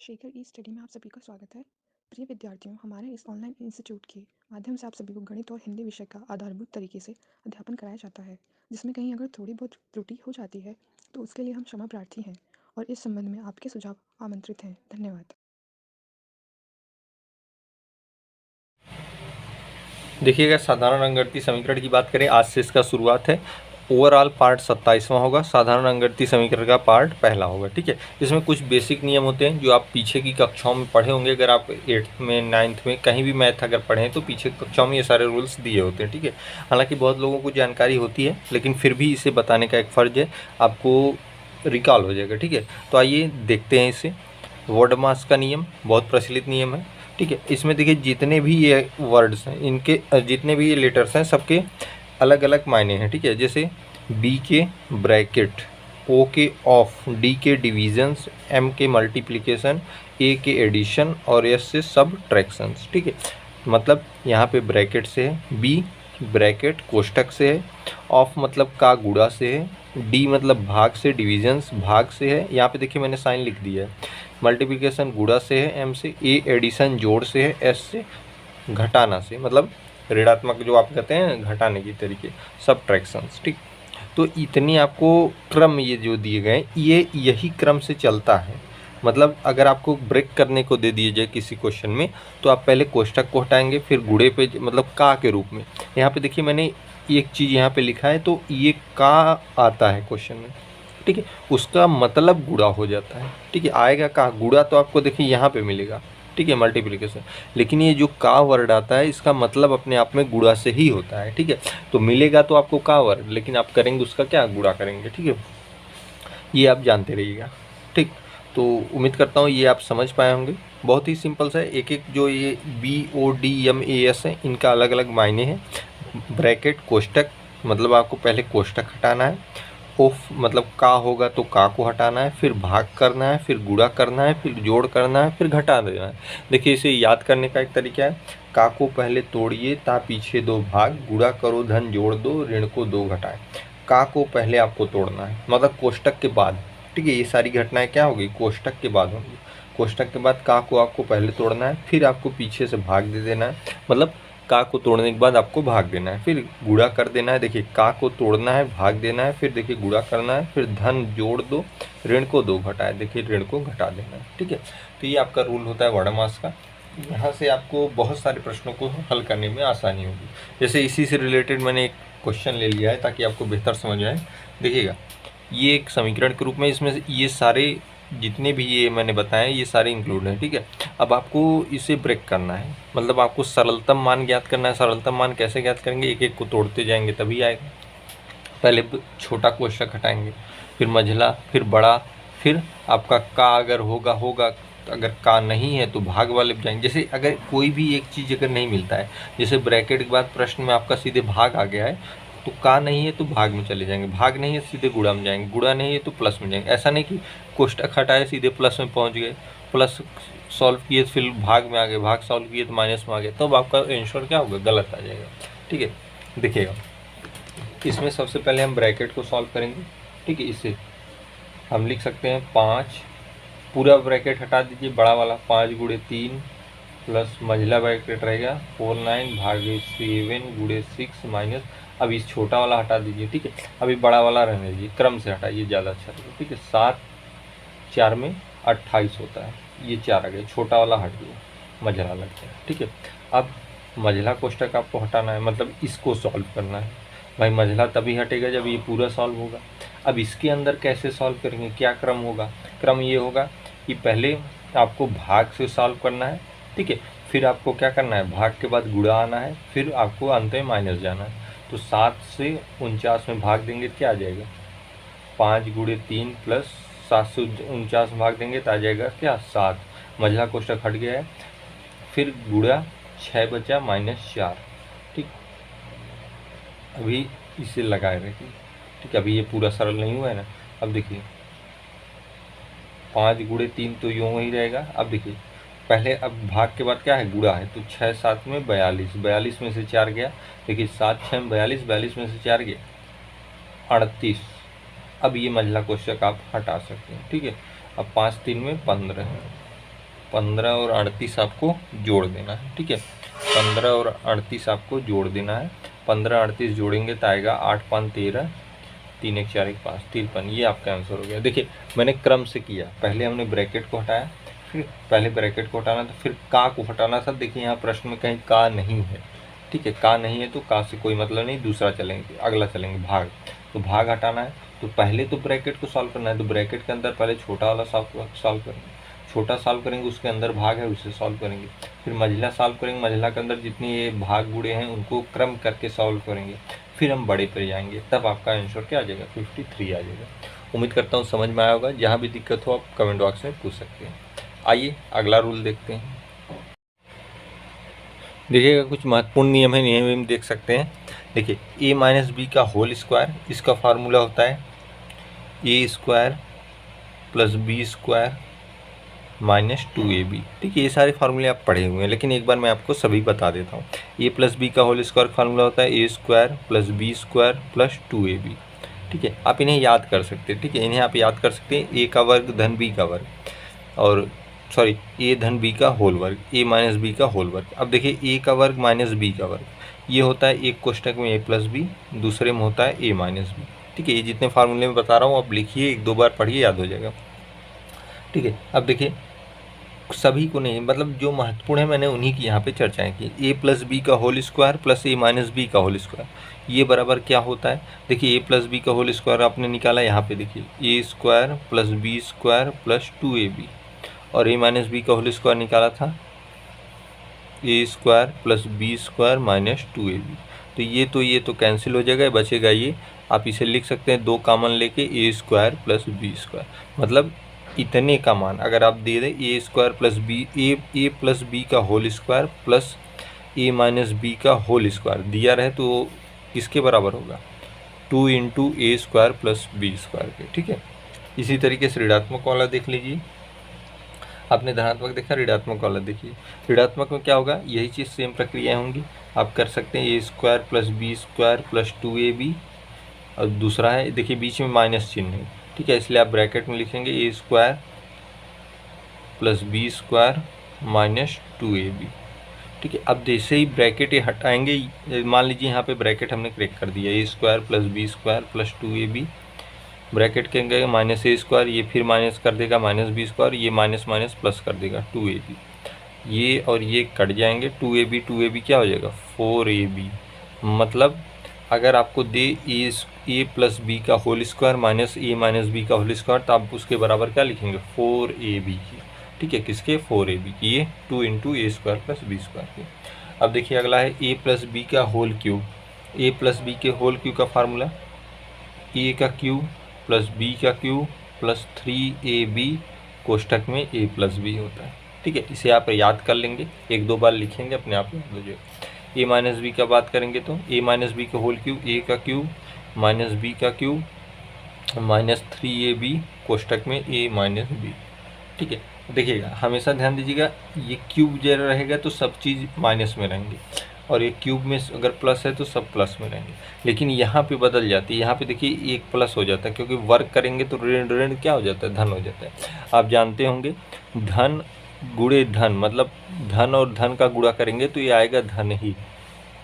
शेखर ई study में आप सभी का स्वागत है। प्रिय विद्यार्थियों, हमारे इस ऑनलाइन इंस्टीट्यूट के माध्यम से आप सभी को गणित और हिंदी विषय का आधारभूत तरीके से अध्यापन कराया जाता है, जिसमें कहीं अगर थोड़ी बहुत त्रुटि हो जाती है तो उसके लिए हम क्षमा प्रार्थी हैं और इस संबंध में आपके सुझाव आमंत्रित हैं। धन्यवाद। देखिएगा, साधारण अंकगणितीय समीकरण की बात करें, आज से इसका शुरुआत है। ओवरऑल पार्ट 27वां होगा। साधारण अंकगणितीय समीकरण का पार्ट पहला होगा। ठीक है, इसमें कुछ बेसिक नियम होते हैं जो आप पीछे की कक्षाओं में पढ़े होंगे। अगर आप 8th में 9th में कहीं भी मैथ अगर पढ़ें तो पीछे की कक्षाओं में ये सारे रूल्स दिए होते हैं। ठीक है, हालांकि बहुत लोगों को जानकारी होती है, लेकिन फिर भी इसे बताने का एक फ़र्ज है, आपको रिकॉल हो जाएगा। ठीक है, तो आइए देखते हैं इसे। वर्डमास का नियम बहुत प्रचलित नियम है। ठीक है, इसमें देखिए जितने भी ये वर्ड्स हैं, इनके जितने भी ये लेटर्स हैं, सबके अलग अलग मायने हैं। ठीक है, जैसे बी के ब्रैकेट, ओ के ऑफ, डी के डिविजन्स, एम के मल्टीप्लिकेशन, ए के एडिशन और एस से सब्ट्रैक्शंस। ठीक है, मतलब यहाँ पे ब्रैकेट से है, बी ब्रैकेट कोष्ठक से है, ऑफ मतलब का गुणा से है, डी मतलब भाग से, डिविजन्स भाग से है, यहाँ पे देखिए मैंने साइन लिख दिया है, मल्टीप्लिकेशन गुणा से है एम से, ए एडिशन जोड़ से है, एस से घटाना से, मतलब ऋणात्मक जो आप कहते हैं घटाने की तरीके, सब्ट्रैक्शंस। ठीक, तो इतनी आपको क्रम ये जो दिए गए ये यही क्रम से चलता है। मतलब अगर आपको ब्रेक करने को दे दिए जाए किसी क्वेश्चन में तो आप पहले कोष्ठक को हटाएंगे, फिर गुणे पे मतलब का के रूप में। यहाँ पे देखिए मैंने एक चीज़ यहाँ पे लिखा है, तो ये का आता है क्वेश्चन में। ठीक है, उसका मतलब गुणा हो जाता है। ठीक है, आएगा का गुणा तो आपको देखिए यहाँ पे मिलेगा। ठीक है, मल्टीप्लिकेशन, लेकिन ये जो का वर्ड आता है इसका मतलब अपने आप में गुणा से ही होता है। ठीक है, तो मिलेगा तो आपको का वर्ड, लेकिन आप करेंगे उसका क्या, गुणा करेंगे। ठीक है, ये आप जानते रहिएगा। ठीक, तो उम्मीद करता हूँ ये आप समझ पाए होंगे। बहुत ही सिंपल सा है, एक एक जो ये B O D M A S है इनका अलग अलग मायने हैं। ब्रैकेट कोष्ठक मतलब आपको पहले कोष्ठक हटाना है, ऑफ मतलब का होगा तो का को हटाना है, फिर भाग करना है, फिर गुणा करना है, फिर जोड़ करना है, फिर घटा देना है। देखिए इसे याद करने का एक तरीका है, का को पहले तोड़िए ता पीछे दो भाग, गुणा करो धन जोड़ दो, ऋण को दो घटाए। का को पहले आपको तोड़ना है, मतलब कोष्ठक के बाद। ठीक है, ये सारी घटनाएं क्या होगी, कोष्ठक के बाद होंगी। कोष्ठक के बाद का को आपको पहले तोड़ना है, फिर आपको पीछे से भाग दे देना है, मतलब का को तोड़ने के बाद आपको भाग देना है, फिर गुणा कर देना है। देखिए का को तोड़ना है, भाग देना है, फिर देखिए गुणा करना है, फिर धन जोड़ दो, ऋण को दो घटाए, देखिए ऋण को घटा देना है। ठीक है, तो ये आपका रूल होता है वर्डमास का। यहाँ से आपको बहुत सारे प्रश्नों को हल करने में आसानी होगी। जैसे इसी से रिलेटेड मैंने एक क्वेश्चन ले लिया है ताकि आपको बेहतर समझ आए। देखिएगा, ये एक समीकरण के रूप में, इसमें ये सारे जितने भी ये मैंने बताए ये सारे इंक्लूड हैं। ठीक है, अब आपको इसे ब्रेक करना है, मतलब आपको सरलतम मान ज्ञात करना है। सरलतम मान कैसे ज्ञात करेंगे, एक एक को तोड़ते जाएंगे तभी आएगा। पहले छोटा कोष्ठक हटाएंगे, फिर मझला, फिर बड़ा, फिर आपका का अगर होगा, अगर का नहीं है तो भाग वाले पे जाएंगे। जैसे अगर कोई भी एक चीज़ अगर नहीं मिलता है, जैसे ब्रैकेट के बाद प्रश्न में आपका सीधे भाग आ गया है, तो का नहीं है तो भाग में चले जाएंगे, भाग नहीं है सीधे गुणा में जाएंगे, गुणा नहीं है तो प्लस में जाएंगे। ऐसा नहीं कि कोष्ठक हटाए सीधे प्लस में पहुंच गए, प्लस सॉल्व किए तो फिर भाग में आ गए, भाग सॉल्व किए तो माइनस में आ गए, तो आपका आंसर क्या होगा, गलत आ जाएगा। ठीक है, देखिएगा इसमें सबसे पहले हम ब्रैकेट को सॉल्व करेंगे। ठीक है, इसे हम लिख सकते हैं 5, पूरा ब्रैकेट हटा दीजिए बड़ा वाला, 5 गुणे 3 प्लस मझला ब्रैकेट रहेगा 4 9 भागे 7 गुणे 6 माइनस, अब इस छोटा वाला हटा दीजिए। ठीक है, अभी बड़ा वाला रहने दीजिए, क्रम से हटाइए ज़्यादा अच्छा रहेगा। ठीक है, 7 4 में 28 होता है, ये 4 आ गया, छोटा वाला हट गया, मझला लग गया। ठीक है, अब मझला कोष्ठक आपको हटाना है, मतलब इसको सॉल्व करना है। भाई मझला तभी हटेगा जब ये पूरा सॉल्व होगा। अब इसके अंदर कैसे सॉल्व करेंगे, क्या क्रम होगा, क्रम ये होगा कि पहले आपको भाग से सॉल्व करना है। ठीक है, फिर आपको क्या करना है, भाग के बाद गुणा आना है, फिर आपको अंत में माइनस जाना है। तो 7 से 49 में भाग देंगे क्या आ जाएगा, 5 गुणे 3 प्लस 7 से 49 भाग देंगे तो आ जाएगा क्या, 7। मझला कोष्ठक हट गया है, फिर गुणा 6 बचा माइनस 4। ठीक, अभी इसे लगाए रखिए। ठीक है, अभी ये पूरा सरल नहीं हुआ है ना। अब देखिए 5 गुणे 3 तो यूँ ही रहेगा। अब देखिए पहले, अब भाग के बाद क्या है, गुणा है, तो 6 7 में 42, 42 में से 4 गया। देखिए 7 6 में 42, 42 में से 4 गया 38। अब ये मझला कोष्ठक आप हटा सकते हैं। ठीक है, अब 5 3 में 15 है, 15 और 38 आपको जोड़ देना है, ठीक है। 15 और 38 आपको जोड़ देना है। 15 38 जोड़ेंगे तो आएगा 8 5 13, 3 1 4 1 5 53। ये आपका आंसर हो गया। देखिए मैंने क्रम से किया, पहले हमने ब्रैकेट को हटाया, फिर पहले ब्रैकेट को हटाना था, फिर का को हटाना था। देखिए यहाँ प्रश्न में कहीं का नहीं है, ठीक है। का नहीं है तो का से कोई मतलब नहीं, दूसरा चलेंगे, अगला चलेंगे भाग। तो भाग हटाना है तो पहले तो ब्रैकेट को सॉल्व करना है, तो ब्रैकेट के अंदर पहले छोटा वाला सॉल्व करेंगे, छोटा सॉल्व करेंगे, उसके अंदर भाग है उसे सॉल्व करेंगे, फिर मझला सॉल्व करेंगे, मझला के अंदर जितनी ये भाग गुड़े हैं उनको क्रम करके सॉल्व करेंगे, फिर हम बड़े पर जाएंगे, तब आपका आंसर क्या आ जाएगा, 53 आ जाएगा। उम्मीद करता हूँ समझ में आया होगा। जहाँ भी दिक्कत हो आप कमेंट बॉक्स में पूछ सकते हैं। आइए अगला रूल देखते हैं। देखिएगा कुछ महत्वपूर्ण नियम है, नियम देख सकते हैं। देखिए ए माइनस बी का होल स्क्वायर, इसका फार्मूला होता है a square plus B square minus 2ab, ठीक है। ये सारे फार्मूले आप पढ़े हुए हैं, लेकिन एक बार मैं आपको सभी बता देता हूँ। ए प्लस बी का होल स्क्वायर फार्मूला होता है a square plus B square plus 2ab, ठीक है। आप इन्हें याद कर सकते हैं, ठीक है। इन्हें आप याद कर सकते हैं, ए का वर्ग धन बी का वर्ग, और सॉरी ए धन बी का होल वर्ग, ए माइनस बी का होल वर्ग। अब देखिए ए का वर्ग माइनस बी का वर्ग, ये होता है एक कोष्टक में ए प्लस बी, दूसरे में होता है ए माइनस बी, ठीक है। ये जितने फार्मूले में बता रहा हूँ आप लिखिए, एक दो बार पढ़िए, याद हो जाएगा, ठीक है। अब देखिए सभी को नहीं, मतलब जो महत्वपूर्ण है मैंने उन्हीं की यहाँ पे चर्चाएं की। ए प्लस बी का whole square plus a minus b का होल स्क्वायर, ये बराबर क्या होता है। देखिए ए प्लस बी का होल स्क्वायर आपने निकाला, यहाँ पे देखिए a square plus B square plus 2ab, और ए माइनस बी का होल स्क्वायर निकाला था a square plus B square minus 2ab। तो ये तो कैंसिल हो जाएगा, बचेगा ये। आप इसे लिख सकते हैं दो कॉमन लेके ए स्क्वायर प्लस बी स्क्वायर, मतलब इतने का मान अगर आप दे दें ए स्क्वायर प्लस बी, ए प्लस बी का whole square plus a minus b का होल स्क्वायर दिया रहे तो किसके बराबर होगा, 2 इंटू ए स्क्वायर प्लस बी स्क्वायर के, ठीक है। इसी तरीके से ऋणात्मक वाला देख लीजिए। आपने धनात्मक देखा, ऋणात्मक वाला देखिए। ऋणात्मक में क्या होगा, यही चीज़ सेम प्रक्रियाएं होंगी। आप कर सकते हैं a square plus B square plus 2ab, और दूसरा है देखिए बीच में माइनस चिन्ह है, ठीक है, इसलिए आप ब्रैकेट में लिखेंगे a square plus B square minus 2ab, ठीक है। अब जैसे ही ब्रैकेट ये हटाएंगे, मान लीजिए यहाँ पे ब्रैकेट हमने क्रैक कर दिया, a square plus B square plus 2ab, bracket के अंदर माइनस ए स्क्वायर, ये फिर माइनस कर देगा माइनस बी स्क्वायर, ये माइनस माइनस प्लस कर देगा 2ab, ये और ये कट जाएंगे, 2ab क्या हो जाएगा 4ab। मतलब अगर आपको दे ए प्लस बी का होल स्क्वायर माइनस ए माइनस बी का होल स्क्वायर, तो आप उसके बराबर क्या लिखेंगे 4ab की, ठीक है। किसके 4ab की, ये 2 इंटू ए स्क्वायर प्लस बी स्क्वायर की। अब देखिए अगला है ए प्लस बी का whole cube. A plus B के होल क्यूब का फार्मूला ए का क्यूब प्लस बी का क्यूब प्लस 3ab कोष्टक में ए प्लस बी होता है, ठीक है। इसे आप याद कर लेंगे, एक दो बार लिखेंगे अपने आप याद हो जाएगा। ए माइनस बी का बात करेंगे तो ए माइनस बी का होल क्यूब, ए का क्यूब माइनस बी का क्यूब माइनस 3ab कोष्टक में ए माइनस बी, ठीक है। देखिएगा हमेशा ध्यान दीजिएगा, ये क्यूब जो रहेगा तो सब चीज़ माइनस में रहेंगे, और ये क्यूब में अगर प्लस है तो सब प्लस में रहेंगे। लेकिन यहाँ पे बदल जाती है, यहाँ पे देखिए एक प्लस हो जाता है, क्योंकि वर्क करेंगे तो ऋण ऋण क्या हो जाता है, धन हो जाता है। आप जानते होंगे धन गुणे धन, मतलब धन और धन का गुणा करेंगे तो ये आएगा धन ही,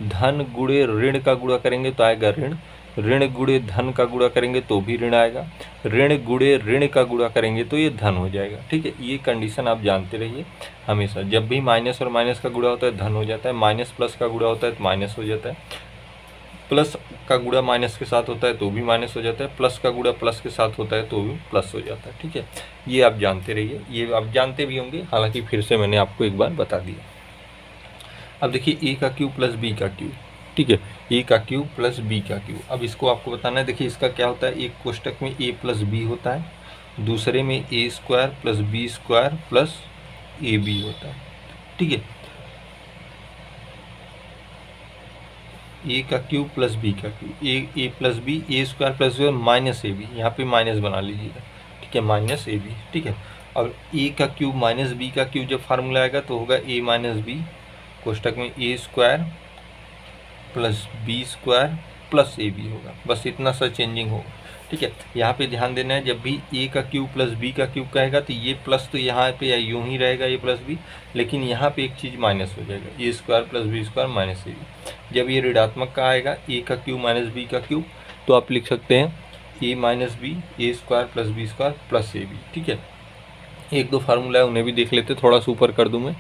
धन गुणे ऋण का गुणा करेंगे तो आएगा ऋण, ऋण गुणे धन का गुणा करेंगे तो भी ऋण आएगा, ऋण गुणे ऋण का गुणा करेंगे तो ये धन हो जाएगा, ठीक है। ये कंडीशन आप जानते रहिए हमेशा, जब भी माइनस और माइनस का गुणा होता है धन हो जाता है, माइनस प्लस का गुणा होता है तो माइनस हो जाता है, प्लस का गुणा माइनस के साथ होता है तो भी माइनस हो जाता है, प्लस का गुणा प्लस के साथ होता है तो भी प्लस हो जाता है, ठीक है। ये आप जानते रहिए, ये आप जानते भी होंगे, हालांकि फिर से मैंने आपको एक बार बता दिया। अब देखिए ए का क्यूब प्लस बी का क्यूब, ठीक है, ए का क्यूब प्लस बी का क्यूब। अब इसको आपको बताना है, देखिए इसका क्या होता है, एक कोष्टक में ए प्लस बी होता है, दूसरे में a square plus B square plus a b होता है, ठीक है। ए का क्यूब प्लस बी का cube, a plus b, a square plus b minus A b, यहाँ पे माइनस बना लीजिएगा, ठीक है, माइनस ए बी, ठीक है। और ए का क्यूब माइनस बी का क्यूब जब फार्मूला आएगा तो होगा ए माइनस बी कोष्टक में a square plus B square plus a b होगा, बस इतना सा चेंजिंग होगा, ठीक है। यहाँ पे ध्यान देना है, जब भी a का क्यूब प्लस b का क्यूब कहेगा तो ये प्लस तो यहाँ पे यूं ही रहेगा a प्लस बी, लेकिन यहाँ पे एक चीज़ माइनस हो जाएगा, a square plus B square minus A b. जब ये ऋणात्मक का आएगा a का क्यूब माइनस b का क्यूब, तो आप लिख सकते हैं a minus b a square plus B square plus a b. ठीक है, एक दो फार्मूला है उन्हें भी देख लेते, थोड़ा सा ऊपर कर दूँ मैं।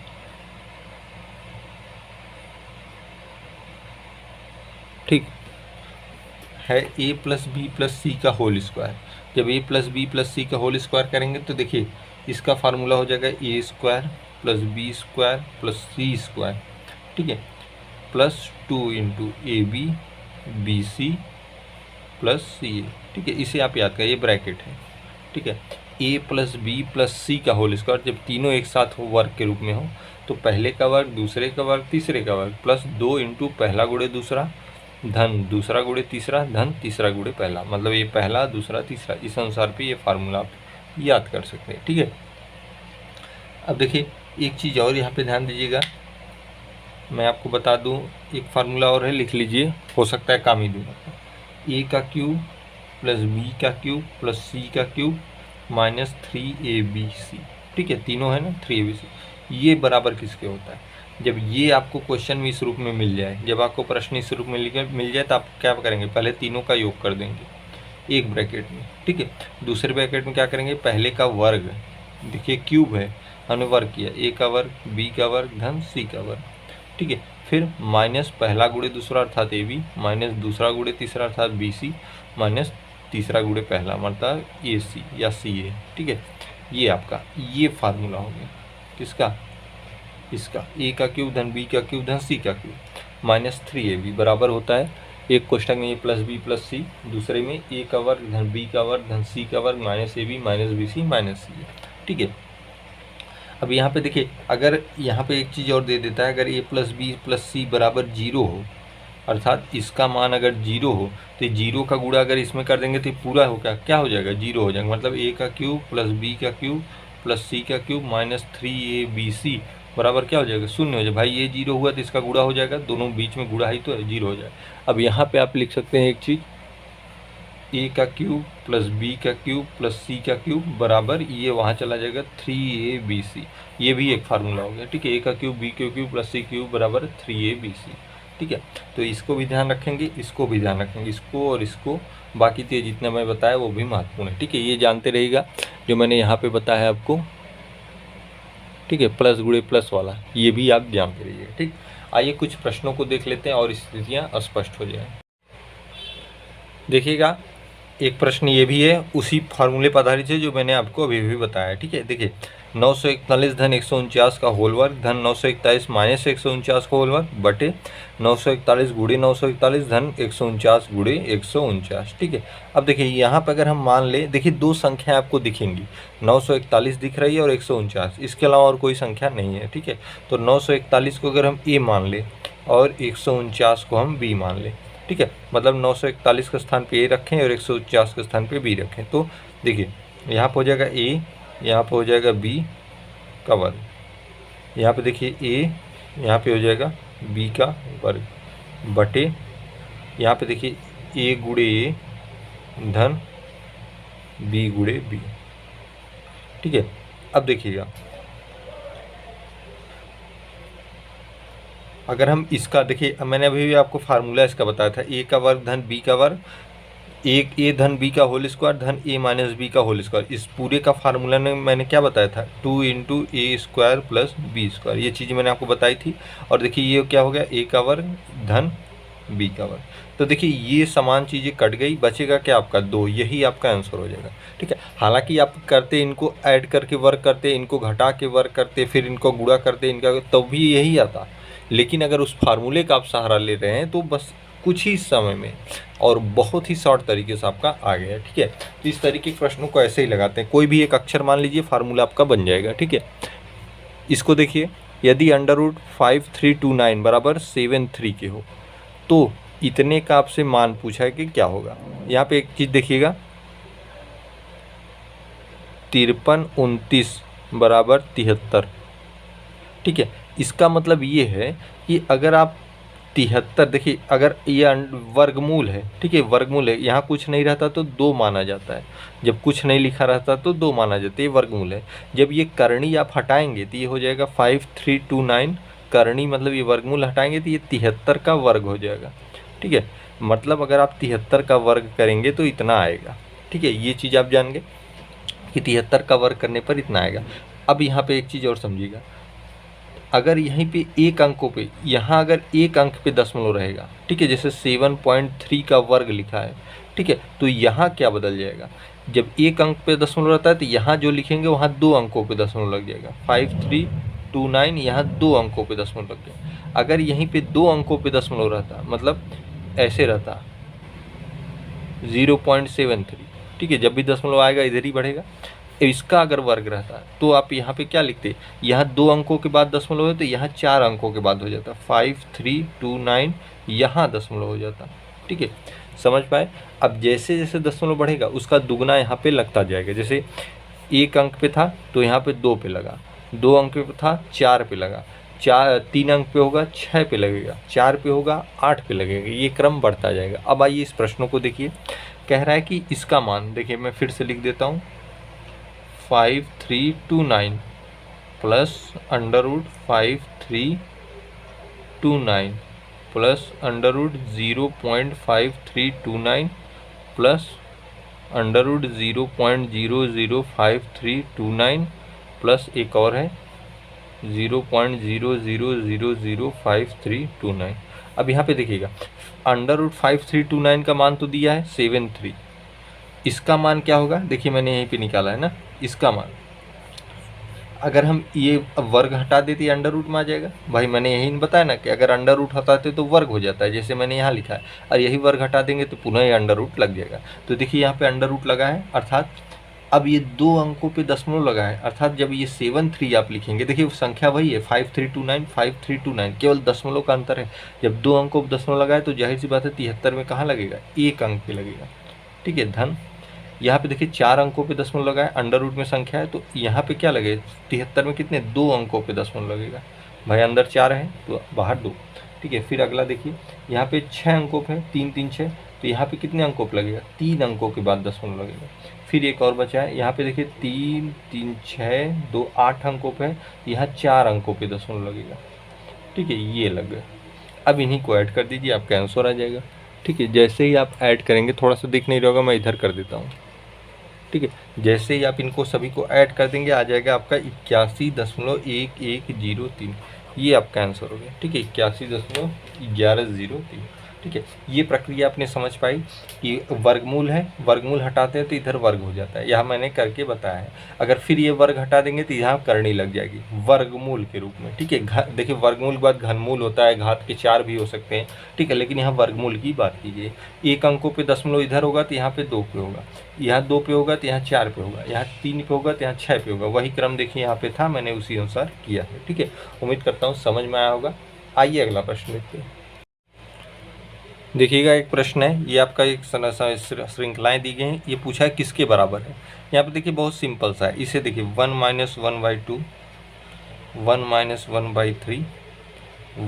ठीक है, a प्लस बी प्लस सी का होल स्क्वायर। जब a प्लस बी प्लस सी का होल स्क्वायर करेंगे तो देखिए इसका फार्मूला हो जाएगा a square plus B square plus C square. ठीक है, plus 2 into A B B C plus C A. ठीक है, इसे आप याद करिए, ब्रैकेट है। ठीक है, a प्लस बी प्लस सी का होल स्क्वायर, जब तीनों एक साथ हो वर्ग के रूप में हो तो पहले का वर्ग, दूसरे का वर्ग, तीसरे का वर्ग, प्लस 2 इंटू पहला गुणे दूसरा धन दूसरा गुणे तीसरा धन तीसरा गुणे पहला, मतलब ये पहला दूसरा तीसरा, इस अनुसार पे ये फार्मूला आप याद कर सकते हैं। ठीक है, अब देखिए एक चीज़ और यहाँ पे ध्यान दीजिएगा, मैं आपको बता दूँ, एक फार्मूला और है, लिख लीजिए, हो सकता है काम ही दूँ। a का क्यूब प्लस b का क्यूब प्लस c का क्यूब माइनस 3abc। ठीक है, तीनों है ना 3abc, ये बराबर किसके होता है? जब ये आपको क्वेश्चन में इस रूप में मिल जाए, जब आपको प्रश्न इस रूप में मिल जाए तो आप क्या करेंगे, पहले तीनों का योग कर देंगे एक ब्रैकेट में। ठीक है, दूसरे ब्रैकेट में क्या करेंगे, पहले का वर्ग, देखिए क्यूब है, हमने वर्ग किया, a का वर्ग b का वर्ग धन c का वर्ग। ठीक है, फिर माइनस पहला गुणे दूसरा अर्थात ए बी, माइनस दूसरा गुणे तीसरा अर्थात बी सी, माइनस तीसरा गुणे पहला मतलब ए सी या सी ए। ठीक है, ये आपका ये फार्मूला हो गया किसका, इसका ए का क्यूब धन बी का क्यूब धन सी का क्यूब माइनस 3ab बराबर होता है, एक कोष्टक में ए प्लस बी प्लस सी, दूसरे में ए का वर्ग धन बी का वर्ग धन सी का वर्ग माइनस ए B minus B C minus C. ठीक है, अब यहाँ पे देखिए, अगर यहाँ पे एक चीज़ और दे देता है, अगर a प्लस बी प्लस सी बराबर 0 हो, अर्थात इसका मान अगर 0 हो तो 0 का गुणा अगर इसमें कर देंगे तो पूरा होगा, क्या हो जाएगा, 0 हो जाएगा, मतलब a का क्यूब प्लस b का क्यूब प्लस c का क्यूब माइनस 3abc बराबर क्या हो जाएगा, 0 हो जाएगा। भाई ये 0 हुआ तो इसका गुणा हो जाएगा, दोनों बीच में गुणा ही तो है, 0 हो जाएगा। अब यहाँ पे आप लिख सकते हैं एक चीज़, a का क्यूब प्लस b का क्यूब प्लस c का क्यूब बराबर, ये वहाँ चला जाएगा 3abc, ये भी एक फार्मूला हो गया। ठीक है, a का क्यूब b का क्यूब प्लस c क्यूब बराबर 3abc। ठीक है, तो इसको भी ध्यान रखेंगे, इसको भी ध्यान रखेंगे, इसको और इसको, बाकी तो जितना मैं बताया वो भी महत्वपूर्ण है। ठीक है, ये जानते रहिएगा जो मैंने यहाँ पे बताया आपको। ठीक है, प्लस गुणे प्लस वाला ये भी आप जानते रहिएगा। ठीक, आइए कुछ प्रश्नों को देख लेते हैं और स्थितियाँ स्पष्ट हो जाए। देखिएगा, एक प्रश्न ये भी है, उसी फार्मूले पर आधारित है जो मैंने आपको अभी भी बताया। ठीक है, देखिए 941 धन 149 का होल वर्ग धन 941 माइनस 149 का होल वर्ग बटे 941 गुणे 941 धन 149 गुणे 149। ठीक है, अब देखिए यहाँ पर अगर हम मान ले, देखिए दो संख्या आपको दिखेंगी, 941 दिख रही है और 149, इसके अलावा और कोई संख्या नहीं है। ठीक है, तो 941 को अगर हम a मान ले और 149 को हम b मान ले, ठीक है, मतलब 941 के स्थान पे a रखें और 149 के स्थान पे b रखें, तो देखिए यहाँ पर हो जाएगा a, यहाँ पे हो जाएगा b का वर्ग, यहाँ पे देखिए a, यहाँ पे हो जाएगा b का वर्ग बटे, यहाँ पे देखिए a गुणे a धन b गुणे b। ठीक है, अब देखिएगा अगर हम इसका देखिए, मैंने अभी भी आपको फार्मूला इसका बताया था, a का वर्ग धन b का वर्ग, एक a धन b का होल स्क्वायर धन a माइनस बी का होल स्क्वायर, इस पूरे का फार्मूला में मैंने क्या बताया था, 2 इंटू ए स्क्वायर प्लस बी स्क्वायर, ये चीज़ मैंने आपको बताई थी। और देखिए ये क्या हो गया, a का वर्ग धन b का वर्ग, तो देखिए ये समान चीज़ें कट गई, बचेगा क्या आपका 2, यही आपका आंसर हो जाएगा। ठीक है, हालांकि आप करते इनको ऐड करके वर्ग करते, इनको घटा के वर्ग करते, फिर इनको गुणा करते, इनका तब भी यही आता, लेकिन अगर उस फार्मूले का आप सहारा ले रहे हैं तो बस कुछ ही समय में और बहुत ही शॉर्ट तरीके से आपका आ गया। ठीक है, तो इस तरीके के प्रश्नों को ऐसे ही लगाते हैं, कोई भी एक अक्षर मान लीजिए, फार्मूला आपका बन जाएगा। ठीक है, इसको देखिए, यदि √5329 बराबर 73 के हो तो इतने का आपसे मान पूछा है कि क्या होगा। यहाँ पे एक चीज़ देखिएगा, 5329 बराबर 73। ठीक है, इसका मतलब ये है कि अगर आप 73, देखिए अगर ये वर्गमूल है, ठीक है, वर्गमूल है, यहाँ कुछ नहीं रहता तो 2 माना जाता है, जब कुछ नहीं लिखा रहता तो 2 माना जाता है, ये वर्गमूल है। जब ये करणी आप हटाएंगे तो ये हो जाएगा 5329, करणी मतलब ये वर्गमूल हटाएंगे तो ये 73 का वर्ग हो जाएगा, ठीक है। मतलब अगर आप 73 का वर्ग करेंगे तो इतना आएगा, ठीक है, ये चीज़ आप जान गए कि 73 का वर्ग करने पर इतना आएगा। अब यहाँ पे एक चीज़ और समझिएगा, अगर यहीं पे एक अंकों पे, यहाँ अगर एक अंक पे दशमलव रहेगा, ठीक है, जैसे 7.3 का वर्ग लिखा है, ठीक है, तो यहाँ क्या बदल जाएगा, जब एक अंक पे दशमलव रहता है तो यहाँ जो लिखेंगे वहाँ 2 अंकों पे दशमलव लग जाएगा, 5329 यहाँ 2 अंकों पे दशमलव लग जाएगा। अगर यहीं पे 2 अंकों पे दशमलव रहता, मतलब ऐसे रहता 0.73, ठीक है, जब भी दशमलव आएगा इधर ही बढ़ेगा। इसका अगर वर्ग रहता तो आप यहाँ पे क्या लिखते, यहाँ 2 अंकों के बाद दशमलव है तो यहाँ 4 अंकों के बाद हो जाता 5329, यहाँ दशमलव हो जाता, ठीक है, समझ पाए। अब जैसे जैसे दशमलव बढ़ेगा उसका दुगना यहाँ पे लगता जाएगा, जैसे 1 अंक पे था तो यहाँ पे 2 पे लगा, 2 अंक पे था 4 पे लगा, 3 अंक पे होगा 6 पे लगेगा, 4 पे होगा 8 पे लगेगा, ये क्रम बढ़ता जाएगा। अब आइए इस प्रश्नों को देखिए, कह रहा है कि इसका मान, देखिए मैं फिर से लिख देता हूँ, 5329 प्लस √ 5329 प्लस √ 0.5329 प्लस √ 0.005329 प्लस एक और है 0.00005329। अब यहाँ पे देखिएगा, √ 5329 का मान तो दिया है 73, इसका मान क्या होगा, देखिए मैंने यहीं पे निकाला है ना, इसका मान अगर हम ये वर्ग हटा देते अंडर रूट में आ जाएगा। भाई मैंने यही बताया ना कि अगर अंडर रूट हटाते तो वर्ग हो जाता है, जैसे मैंने यहाँ लिखा है, और यही वर्ग हटा देंगे तो पुनः ये अंडर रूट लग जाएगा। तो देखिए यहाँ पे अंडर रूट लगा है, अर्थात अब ये 2 अंकों पे दशमलव लगा है, अर्थात जब ये 73 आप लिखेंगे, देखिए संख्या वही है 5329, केवल दशमलव का अंतर है। जब 2 अंकों पे दशमलव लगा है तो जाहिर सी बात है 73 में कहाँ लगेगा, 1 अंक पे लगेगा, ठीक है, धन। यहाँ पे देखिए 4 अंकों पे दशमलव लगा है, अंडर रूट में संख्या है तो यहाँ पे क्या लगेगा, 73 में कितने, 2 अंकों पे दशमलव लगेगा। भाई अंदर 4 है तो बाहर 2, ठीक है। फिर अगला देखिए, यहाँ पे 6 अंकों पे 3 3 6, तो यहाँ पे कितने अंकों पे लगेगा, 3 अंकों के बाद दशमलव लगेगा। फिर एक और बचा है, यहाँ पे देखिए 3 3 6 2 8 अंकों पे, यहाँ 4 अंकों पे दशमलव लगेगा, ठीक है, ये लग गया। अब इन्हीं को ऐड कर दीजिए, आपका आंसर आ जाएगा, ठीक है। जैसे ही आप ऐड करेंगे, थोड़ा सा दिख नहीं रहा होगा, मैं इधर कर देता हूँ, ठीक है। जैसे ही आप इनको सभी को ऐड कर देंगे आ जाएगा आपका 81.1103, ये आपका आंसर हो गया, ठीक है, 81.1103, ठीक है। ये प्रक्रिया आपने समझ पाई कि वर्गमूल है, वर्गमूल हटाते हैं तो इधर वर्ग हो जाता है, यह मैंने करके बताया है। अगर फिर ये वर्ग हटा देंगे तो यहाँ करनी लग जाएगी वर्गमूल के रूप में, ठीक है। देखिए वर्गमूल के बाद घनमूल होता है, घात के 4 भी हो सकते हैं, ठीक है, लेकिन यहाँ वर्गमूल की बात कीजिए। 1 अंकों पे दशमलव इधर होगा तो यहाँ पे 2 पे होगा, यहाँ 2 पे होगा तो यहाँ 4 पे होगा, यहाँ 3 पे होगा तो यहाँ 6 पे होगा, वही क्रम देखिए यहाँ पे था, मैंने उसी अनुसार किया है, ठीक है। उम्मीद करता हूँ समझ में आया होगा। आइए अगला प्रश्न देखते हैं। देखिएगा एक प्रश्न है, ये आपका एक श्रृंखलाएं दी गई हैं, ये पूछा है किसके बराबर है। यहाँ पे देखिए बहुत सिंपल सा है, इसे देखिए 1 - 1/2, 1 - 1/3,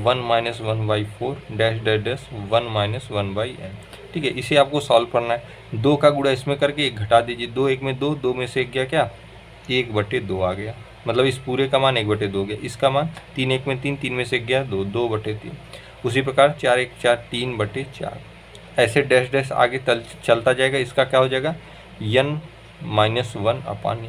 1 - 1/4 डैश डैश डैश 1 - 1/n, ठीक है। इसे आपको सॉल्व करना है, 2 का गुणा इसमें करके 1 घटा दीजिए, 2 1 में 2, 2 में से 1 गया क्या, 1/2 आ गया, मतलब इस पूरे का मान 1/2 गया। इसका मान 3 1 में 3, 3 में से 1 गया 2, 2/3। उसी प्रकार 4 1 4, 3/4, ऐसे डैश डैश आगे चलता जाएगा। इसका क्या हो जाएगा, n - 1/n।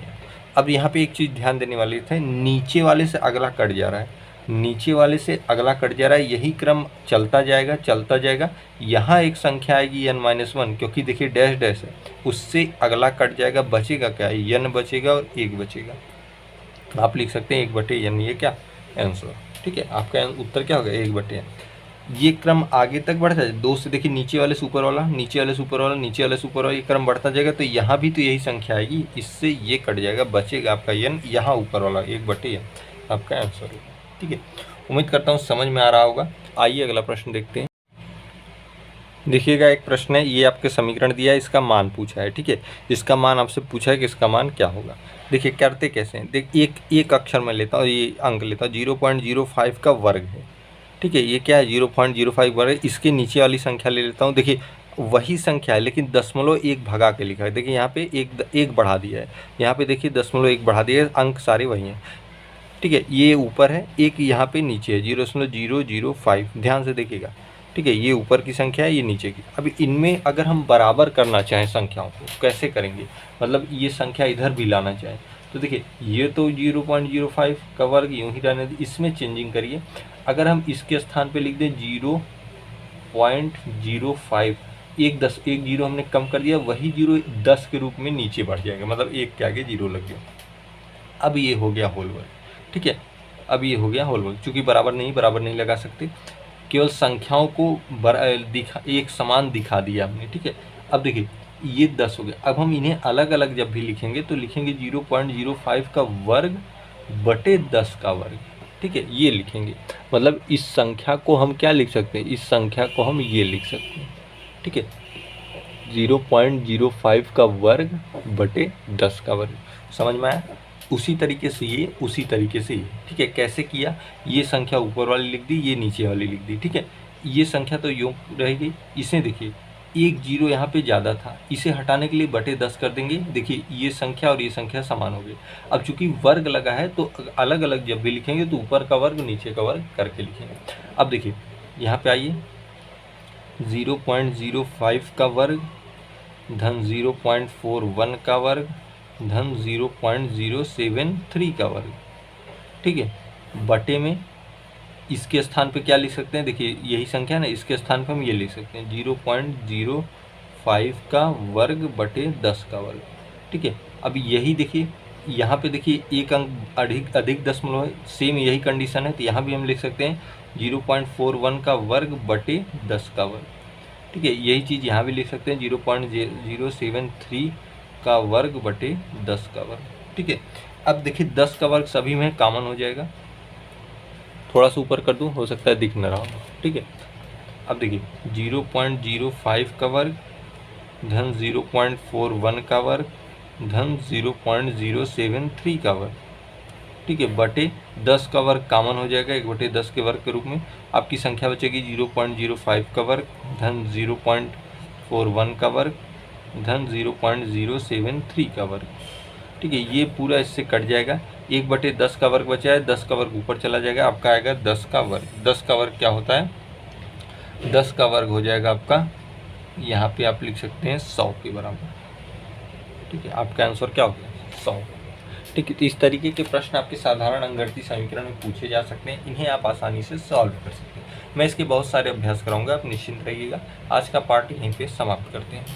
अब यहाँ पे एक चीज़ ध्यान देने वाली है, नीचे वाले से अगला कट जा रहा है, नीचे वाले से अगला कट जा रहा है, यही क्रम चलता जाएगा चलता जाएगा। यहाँ एक संख्या आएगी n - 1, क्योंकि देखिए डैश डैश है, उससे अगला कट जाएगा, बचेगा क्या, n बचेगा और 1 बचेगा। आप लिख सकते हैं 1/n, ये क्या आंसर, ठीक है। आपका उत्तर क्या होगा, 1/n। ये क्रम आगे तक बढ़ता है, 2 से देखिए नीचे वाले से ऊपर वाला, नीचे वाले से ऊपर वाला, नीचे वाले से ऊपर वाला, ये क्रम बढ़ता जाएगा। तो यहाँ भी तो यही संख्या आएगी, इससे ये कट जाएगा, बचेगा आपका n, यहाँ ऊपर वाला 1/n आपका आंसर होगा, ठीक है। उम्मीद करता हूँ समझ में आ रहा होगा। आइए अगला प्रश्न देखते हैं। देखिएगा एक प्रश्न है, ये आपके समीकरण दिया है, इसका मान पूछा है, ठीक है। इसका मान आपसे पूछा है कि इसका मान क्या होगा। देखिए करते कैसे हैं, देख एक अक्षर में लेता हूँ, ये अंक लेता हूँ, 0.05 का वर्ग है, ठीक है, ये क्या है 0.05 वर्ग। इसके नीचे वाली संख्या ले लेता हूँ। देखिए वही संख्या है लेकिन 0.1 भगा के लिखा है। देखिए यहाँ पे एक बढ़ा दिया है, यहाँ पे देखिए 0.1 बढ़ा दिया है, अंक सारे वही हैं। ठीक है, ये ऊपर है, एक यहाँ पे नीचे है 0.005, ध्यान से देखिएगा। ठीक है, ये ऊपर की संख्या है, ये नीचे की। अभी इनमें अगर हम बराबर करना चाहें संख्याओं को, कैसे करेंगे, मतलब ये संख्या इधर भी लाना चाहें तो देखिए ये तो 0.05 का वर्ग यूँ ही रहने दे, इसमें चेंजिंग करिए। अगर हम इसके स्थान पे लिख दें 0.05, एक जीरो हमने कम कर दिया, वही जीरो 10 के रूप में नीचे बढ़ जाएगा, मतलब एक के आगे जीरो लग गया। अब ये हो गया होल वर्ग। ठीक है, अब ये हो गया होल वर्ग। चूँकि बराबर नहीं लगा सकते, केवल संख्याओं को एक समान दिखा दिया हमने। ठीक है, अब देखिए ये 10 हो गया। अब हम इन्हें अलग अलग जब भी लिखेंगे तो लिखेंगे 0.05 का वर्ग बटे 10 का वर्ग। ठीक है, ये लिखेंगे, मतलब इस संख्या को हम क्या लिख सकते हैं, इस संख्या को हम ये लिख सकते हैं। ठीक है, 0.05 का वर्ग बटे 10 का वर्ग। समझ में आया? उसी तरीके से ये, उसी तरीके से ये। ठीक है, कैसे किया, ये संख्या ऊपर वाली लिख दी, ये नीचे वाली लिख दी। ठीक है, ये संख्या तो यूँ रहेगी। इसे देखिए एक जीरो यहाँ पे ज़्यादा था, इसे हटाने के लिए बटे 10 कर देंगे। देखिए ये संख्या और ये संख्या समान हो गई। अब चूंकि वर्ग लगा है तो अलग अलग जब भी लिखेंगे तो ऊपर का वर्ग नीचे का वर्ग करके लिखेंगे। अब देखिए यहाँ पे आइए, 0.05 का वर्ग धन 0.41 का वर्ग धन 0.073 का वर्ग। ठीक है, बटे में इसके स्थान पे क्या लिख सकते हैं, देखिए यही संख्या ना, इसके स्थान पे हम ये लिख सकते हैं 0.05 का वर्ग बटे 10 का वर्ग। ठीक है, अब यही देखिए यहाँ पे देखिए एक अंक अधिक दशमलव है, सेम यही कंडीशन है, तो यहाँ भी हम लिख सकते हैं 0.41 का वर्ग बटे 10 का वर्ग। ठीक है, यही चीज़ यहाँ भी लिख सकते हैं 0.073 का वर्ग बटे 10 का वर्ग। ठीक है, अब देखिए 10 का वर्ग सभी में कॉमन हो जाएगा, थोड़ा सा ऊपर कर दूँ, हो सकता है दिख न रहा हो। ठीक है, अब देखिए 0.05 का वर्ग धन 0.41 का वर्ग धन 0.073 का वर्ग। ठीक है, बटे 10 का वर्ग कॉमन हो जाएगा, 1/10 के वर्ग के रूप में आपकी संख्या बचेगी 0.05 का वर्ग धन 0.41 का वर्ग धन 0.073 का वर्ग। ठीक है, ये पूरा इससे कट जाएगा, 1/10 का वर्ग बचा है, 10 का वर्ग ऊपर चला जाएगा, आपका आएगा 10 का वर्ग। 10 का वर्ग क्या होता है, 10 का वर्ग हो जाएगा आपका, यहाँ पे आप लिख सकते हैं 100 के बराबर। ठीक है, आपका आंसर क्या हो गया 100। ठीक है, तो इस तरीके के प्रश्न आपके साधारण अंकगणितीय समीकरण में पूछे जा सकते हैं, इन्हें आप आसानी से सॉल्व कर सकते हैं। मैं इसके बहुत सारे अभ्यास कराऊंगा, आप निश्चिंत रहिएगा। आज का पार्ट यहीं पे समाप्त करते हैं।